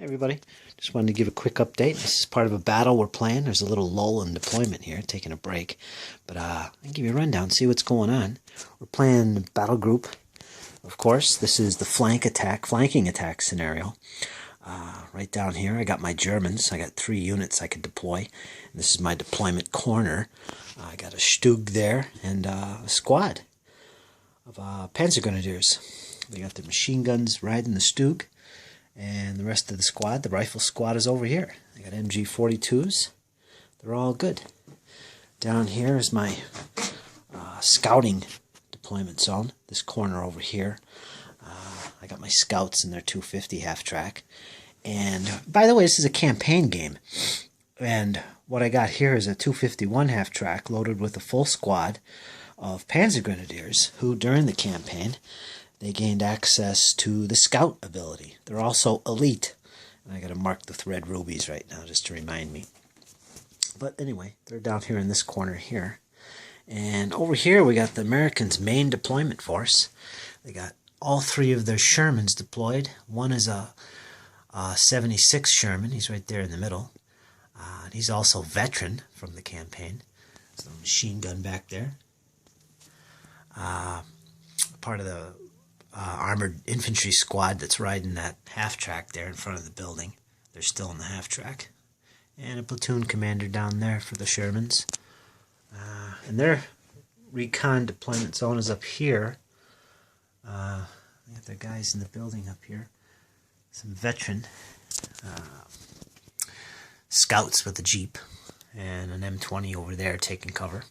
Hey everybody, just wanted to give a quick update. This is part of a battle we're playing. There's a little lull in deployment here, taking a break. But I'll give you a rundown, see what's going on. We're playing battle group, of course. This is the flanking attack scenario. Right down here, I got my Germans. I got 3 units I could deploy. This is my deployment corner. I got a Stug there and a squad of Panzergrenadiers. They got the machine guns riding the Stug. And the rest of the squad, the rifle squad, is over here. I got MG42s. They're all good. Down here is my scouting deployment zone. This corner over here. I got my scouts in their 250 half-track. And, by the way, this is a campaign game. And what I got here is a 251 half-track loaded with a full squad of Panzergrenadiers who, during the campaign, they gained access to the scout ability. They're also elite. And I got to mark the red rubies right now just to remind me. But anyway, they're down here in this corner here. And over here we got the Americans' main deployment force. They got all 3 of their Shermans deployed. One is a 76 Sherman. He's right there in the middle. And he's also veteran from the campaign. There's a machine gun back there. Part of the armored infantry squad that's riding that half-track there in front of the building. They're still in the half-track. And a platoon commander down there for the Shermans. And their recon deployment zone is up here. They got their guys in the building up here. Some veteran scouts with a Jeep. And an M20 over there taking cover.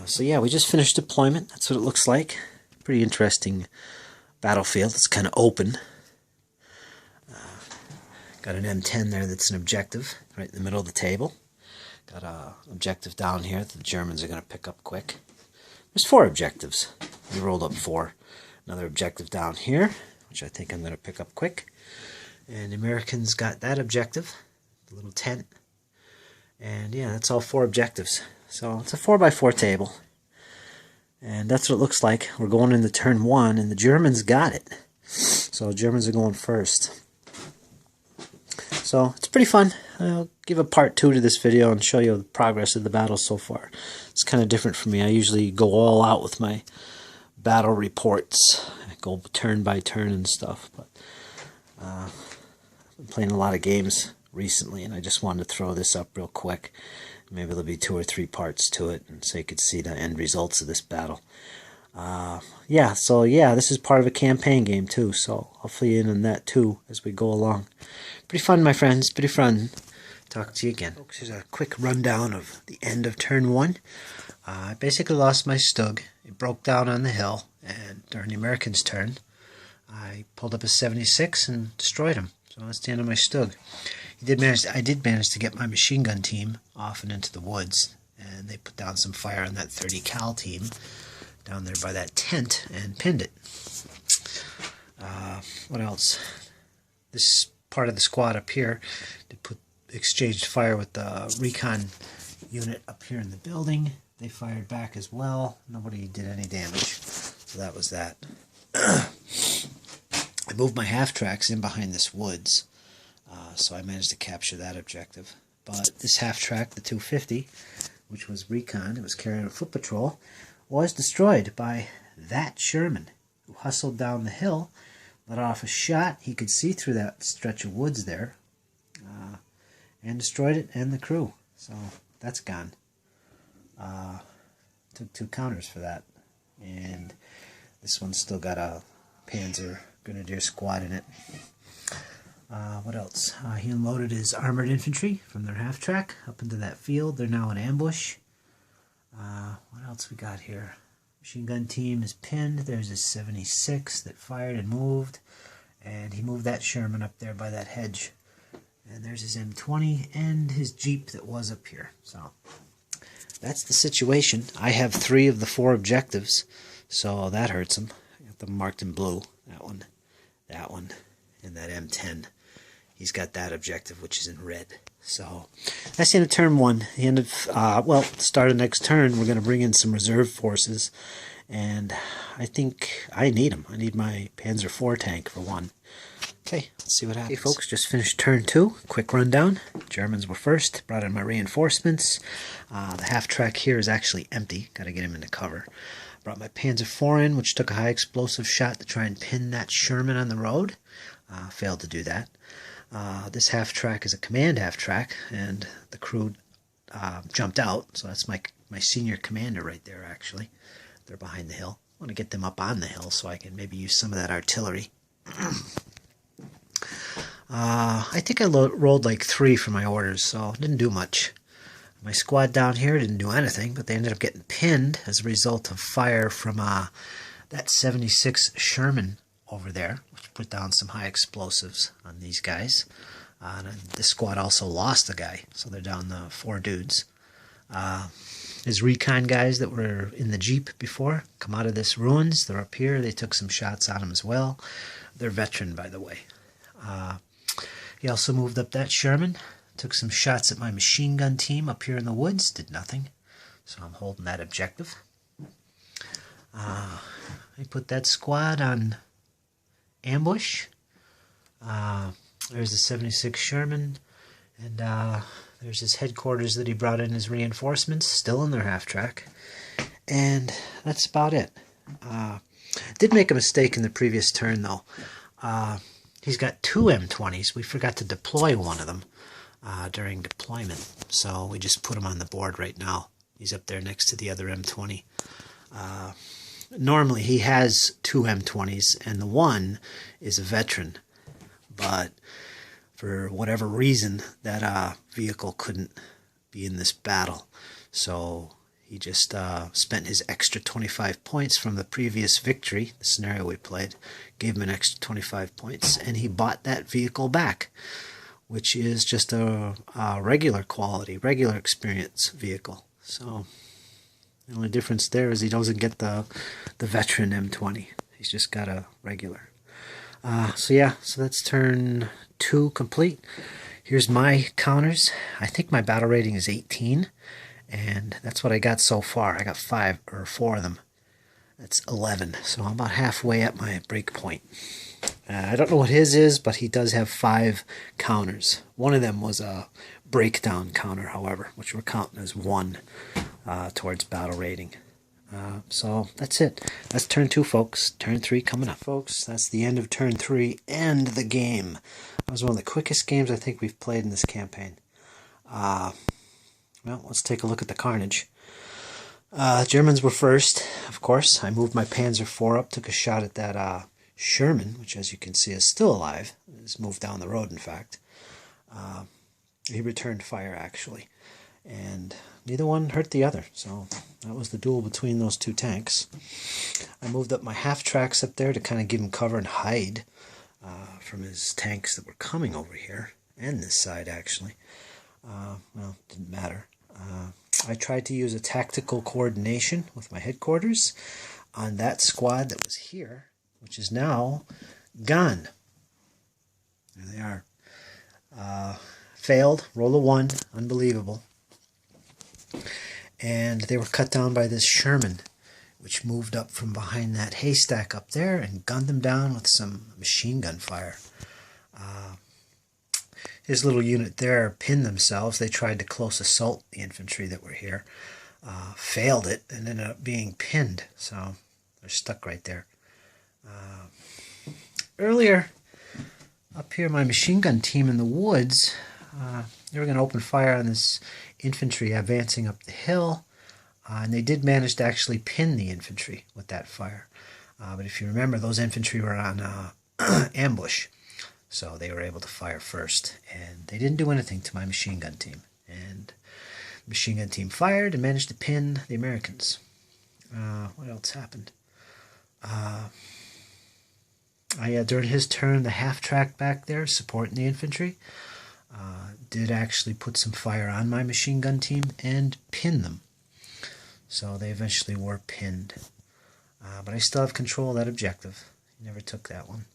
So yeah, we just finished deployment. That's what it looks like. Pretty interesting battlefield. It's kind of open. Got an M10 there that's an objective right in the middle of the table. Got an objective down here that the Germans are going to pick up quick. There's 4 objectives. We rolled up 4. Another objective down here, which I think I'm going to pick up quick. And the Americans got that objective, the little tent. And yeah, that's all 4 objectives. So it's a 4x4 table. And that's what it looks like. We're going into turn 1, and the Germans got it. So the Germans are going first. So it's pretty fun. I'll give a part 2 to this video and show you the progress of the battle so far. It's kind of different for me. I usually go all out with my battle reports. I go turn by turn and stuff. But I've been playing a lot of games recently, and I just wanted to throw this up real quick. Maybe there'll be 2 or 3 parts to it, and so you could see the end results of this battle. This is part of a campaign game too, so I'll fill you in on that too as we go along. Pretty fun, my friends, pretty fun. Talk to you again. Folks, here's a quick rundown of the end of turn 1. I basically lost my Stug. It broke down on the hill, and during the Americans' turn, I pulled up a 76 and destroyed him. So that's the end of my Stug. I did manage to get my machine gun team off and into the woods, and they put down some fire on that 30 cal team down there by that tent and pinned it. What else? This part of the squad up here exchanged fire with the recon unit up here in the building. They fired back as well. Nobody did any damage, so that was that. I moved my half-tracks in behind this woods. So I managed to capture that objective. But this half-track, the 250, which was recon, it was carrying a foot patrol, was destroyed by that Sherman, who hustled down the hill, let off a shot. He could see through that stretch of woods there, and destroyed it and the crew. So that's gone. Took 2 counters for that. And this one's still got a Panzer Grenadier squad in it. What else? He unloaded his armored infantry from their half-track up into that field. They're now in ambush. What else we got here? Machine gun team is pinned. There's a 76 that fired and moved. And he moved that Sherman up there by that hedge. And there's his M20 and his Jeep that was up here. So that's the situation. I have 3 of the 4 objectives. So that hurts him. I got them marked in blue. That one, and that M10. He's got that objective, which is in red. So that's the end of turn 1. The end of, start of next turn, we're going to bring in some reserve forces. And I think I need them. I need my Panzer IV tank for one. Okay, let's see what happens. Hey folks, just finished turn 2. Quick rundown. Germans were first. Brought in my reinforcements. The half track here is actually empty. Got to get him into cover. Brought my Panzer IV in, which took a high explosive shot to try and pin that Sherman on the road. Failed to do that. This half track is a command half track, and the crew jumped out. So that's my senior commander right there, actually. They're behind the hill. I want to get them up on the hill so I can maybe use some of that artillery. I think I rolled like 3 for my orders, so didn't do much. My squad down here didn't do anything, but they ended up getting pinned as a result of fire from that 76 Sherman over there, which put down some high explosives on these guys. And this squad also lost a guy, so they're down to 4 dudes. His recon guys that were in the Jeep before come out of this ruins. They're up here. They took some shots on him as well. They're veteran, by the way. He also moved up that Sherman. Took some shots at my machine gun team up here in the woods. Did nothing. So I'm holding that objective. I put that squad on ambush. There's the 76 Sherman. And there's his headquarters that he brought in his reinforcements. Still in their half track. And that's about it. Did make a mistake in the previous turn, though. He's got 2 M20s. We forgot to deploy one of them during deployment. So we just put him on the board right now. He's up there next to the other M20. Normally he has 2 M20s, and the one is a veteran. But for whatever reason, that vehicle couldn't be in this battle. So he just spent his extra 25 points from the previous victory, the scenario we played, gave him an extra 25 points, and he bought that vehicle back, which is just a regular quality, regular experience vehicle. So the only difference there is he doesn't get the veteran M20. He's just got a regular. So yeah, so that's turn 2 complete. Here's my counters. I think my battle rating is 18. And that's what I got so far. I got 4 of them. That's 11. So I'm about halfway at my break point. I don't know what his is, but he does have 5 counters. One of them was a breakdown counter, however, which we're counting as 1 towards battle rating. So that's it. That's turn 2, folks. Turn 3 coming up. Folks, that's the end of turn 3 and the game. That was one of the quickest games I think we've played in this campaign. Well, let's take a look at the carnage. Germans were first, of course. I moved my Panzer IV up, took a shot at that Sherman, which as you can see is still alive. It's moved down the road, in fact. He returned fire, actually. And neither one hurt the other. So that was the duel between those 2 tanks. I moved up my half tracks up there to kind of give him cover and hide from his tanks that were coming over here. And this side, actually. Well, didn't matter. I tried to use a tactical coordination with my headquarters on that squad that was here, which is now gone. There they are. Failed. Roll a 1. Unbelievable. And they were cut down by this Sherman, which moved up from behind that haystack up there and gunned them down with some machine gun fire. His little unit there pinned themselves. They tried to close assault the infantry that were here. Failed it and ended up being pinned. So they're stuck right there. Earlier, up here, my machine gun team in the woods, they were going to open fire on this infantry advancing up the hill. And they did manage to actually pin the infantry with that fire. But if you remember, those infantry were on ambush. So they were able to fire first, and they didn't do anything to my machine gun team. And the machine gun team fired and managed to pin the Americans. What else happened? During his turn, the half-track back there, supporting the infantry, did actually put some fire on my machine gun team and pin them. So they eventually were pinned. But I still have control of that objective. Never took that one.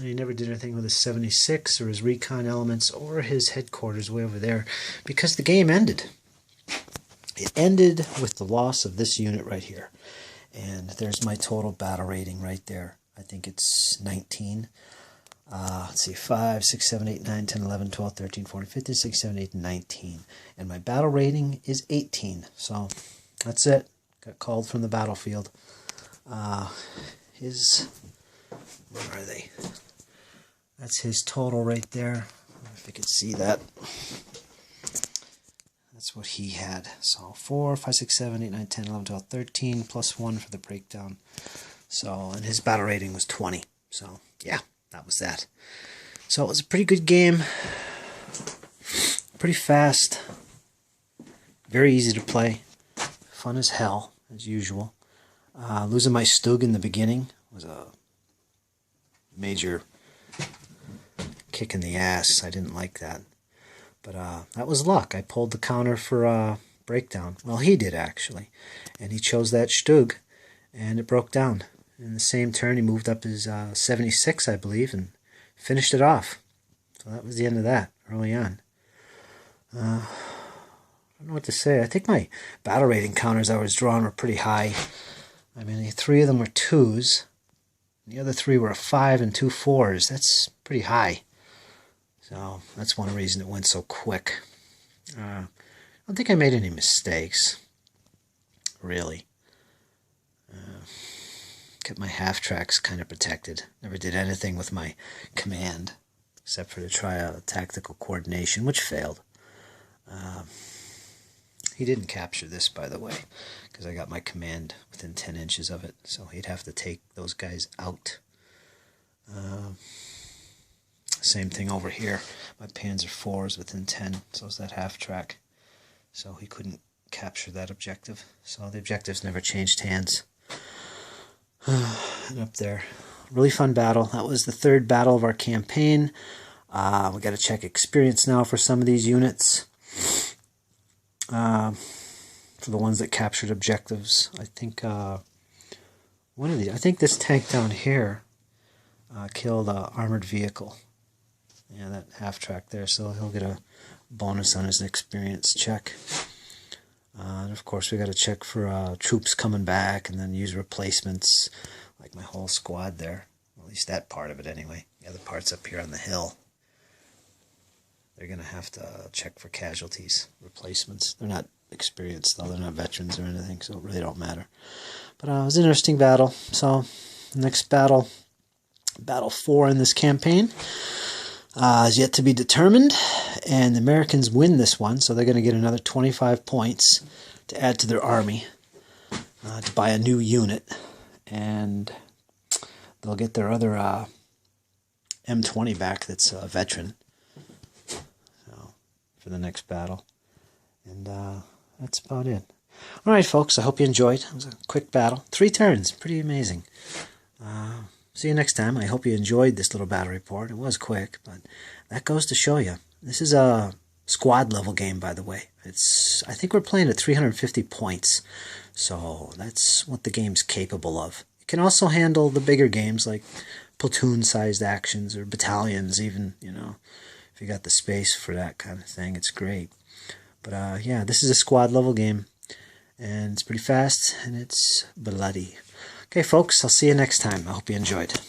He never did anything with his 76 or his recon elements or his headquarters way over there because the game ended. It ended with the loss of this unit right here. And there's my total battle rating right there. I think it's 19. Let's see, 5, 6, 7, 8, 9, 10, 11, 12, 13, 14, 15, 16, 17, 18, 19. And my battle rating is 18. So that's it. Got called from the battlefield. Where are they? That's his total right there. If you could see that. That's what he had. So 4, 5, 6, 7, 8, 9, 10, 11, 12, 13, plus 1 for the breakdown. So, and his battle rating was 20. So, yeah, that was that. So it was a pretty good game. Pretty fast. Very easy to play. Fun as hell, as usual. Losing my Stug in the beginning was a major kick in the ass. I didn't like that. But that was luck. I pulled the counter for breakdown. Well, he did, actually. And he chose that Stug, and it broke down. In the same turn, he moved up his 76, I believe, and finished it off. So that was the end of that, early on. I don't know what to say. I think my battle rating counters I was drawing were pretty high. I mean, 3 of them were 2s. The other 3 were a 5 and 2 4s. That's pretty high. So that's one reason it went so quick. I don't think I made any mistakes, really. Kept my half tracks kind of protected. Never did anything with my command, except for to try a tactical coordination, which failed. He didn't capture this, by the way, because I got my command within 10 inches of it, so he'd have to take those guys out. Same thing over here. My Panzer IV is within 10, so is that half track. So he couldn't capture that objective. So the objectives never changed hands. And up there. Really fun battle. That was the 3rd battle of our campaign. We got to check experience now for some of these units. For the ones that captured objectives. I think I think this tank down here killed an armored vehicle. Yeah, that half track there, so he'll get a bonus on his experience check. And of course we got to check for troops coming back and then use replacements, like my whole squad there. At least that part of it anyway. The other parts up here on the hill, they're going to have to check for casualties, replacements. They're not experienced though, they're not veterans or anything, so it really don't matter. But it was an interesting battle. So next battle, battle 4 in this campaign, is yet to be determined, and the Americans win this one, so they're going to get another 25 points to add to their army to buy a new unit, and they'll get their other M20 back that's a veteran, so for the next battle. And that's about it. Alright folks, I hope you enjoyed. It was a quick battle. 3 turns, pretty amazing. See you next time. I hope you enjoyed this little battle report. It was quick, but that goes to show you. This is a squad level game, by the way. I think we're playing at 350 points, so that's what the game's capable of. It can also handle the bigger games like platoon-sized actions or battalions, even, you know, if you got the space for that kind of thing. It's great. But yeah, this is a squad level game, and it's pretty fast and it's bloody. Okay, folks, I'll see you next time. I hope you enjoyed.